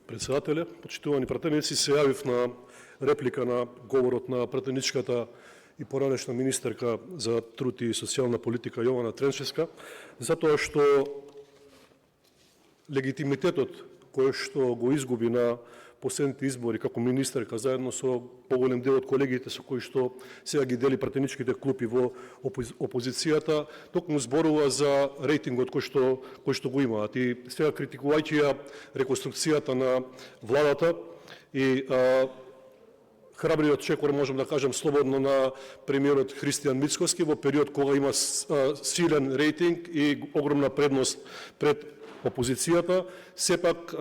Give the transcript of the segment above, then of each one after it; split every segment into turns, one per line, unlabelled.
председателе, почитувани пратеници, се јавив на реплика на говорот на пратеничката и поранешна министерка за труд и социјална политика Јована Тренчевска, затоа што легитимитетот кој што го изгуби на последните избори како министерка заедно со поголем дел од колегите со кои што сега ги дели пратеничките клупи во опозицијата, токму зборува за рейтингот кој што го имаат. И сега критикувајќи ја реконструкцијата на владата и храбриот чекор, можам да кажам слободно, на премиерот Христијан Мицкоски во период кога има силен рейтинг и огромна предност пред опозицијата, сепак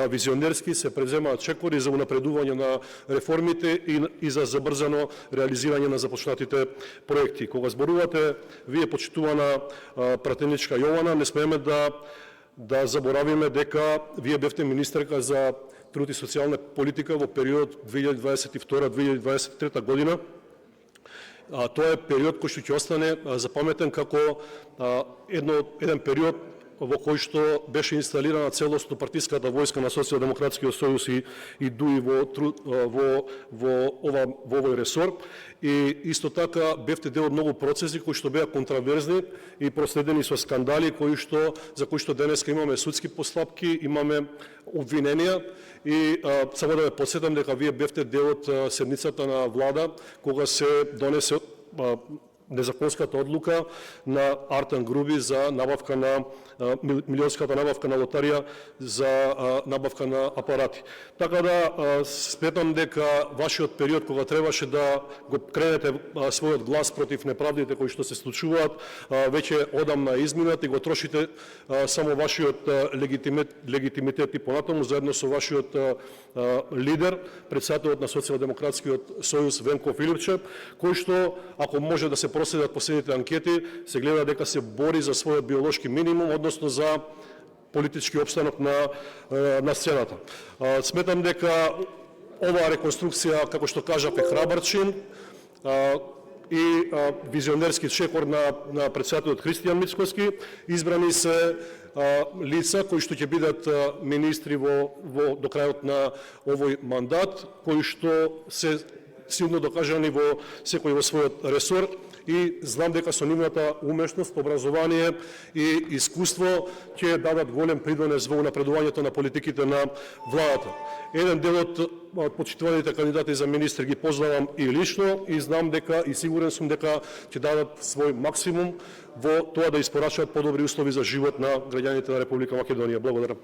визионерски се преземаат чекори за унапредување на реформите и за забрзано реализирање на започнатите проекти. Кога зборувате, вие почитувана пратеничка Јована, не смееме да заборавиме дека вие бевте министерка за труд и социјална политика во период 2022-2023 година. Тоа е период кој што ќе остане запаметен како еден период во кој што беше инсталирана целосно партиската војска на Социјалдемократскиот сојуз и ДУИ во овој ресор. И исто така бевте дел од многу процеси кои што беа контраверзни и проследени со скандали за кои што денеска имаме судски постапки, имаме обвиненија. И само да ве подсетам дека вие бевте дел од седницата на влада кога се донесе незаконската одлука на Артан Груби за набавка на милионската набавка на лотарија за набавка на апарати. Така да сметам дека вашиот период кога требаше да го кренете својот глас против неправдите кои што се случуваат, веќе одамна изминат и го трошите само вашиот легитимитет и понатаму заедно со вашиот лидер, председателот на Социјалдемократскиот сојуз Венко Филипче, кој што, ако може да се проследат последните анкети, се гледа дека се бори за својот биолошки минимум, односно за политички опстанок на сцената. Сметам дека оваа реконструкција, како што кажав, е храбар чин и визионерски чекор на председателот Христијан Мицкоски. Избрани се лица кои што ќе бидат министри до крајот на овој мандат, кои што се силно докажани секој во својот ресор, и знам дека со нивната умешност, образование и искуство ќе дадат голем придонес во напредувањето на политиките на владата. Еден дел од почитуваните кандидати за министри ги познавам и лично и знам дека и сигурен сум дека ќе дадат свој максимум во тоа да испорачаат подобри услови за живот на граѓаните на Република Македонија. Благодарам.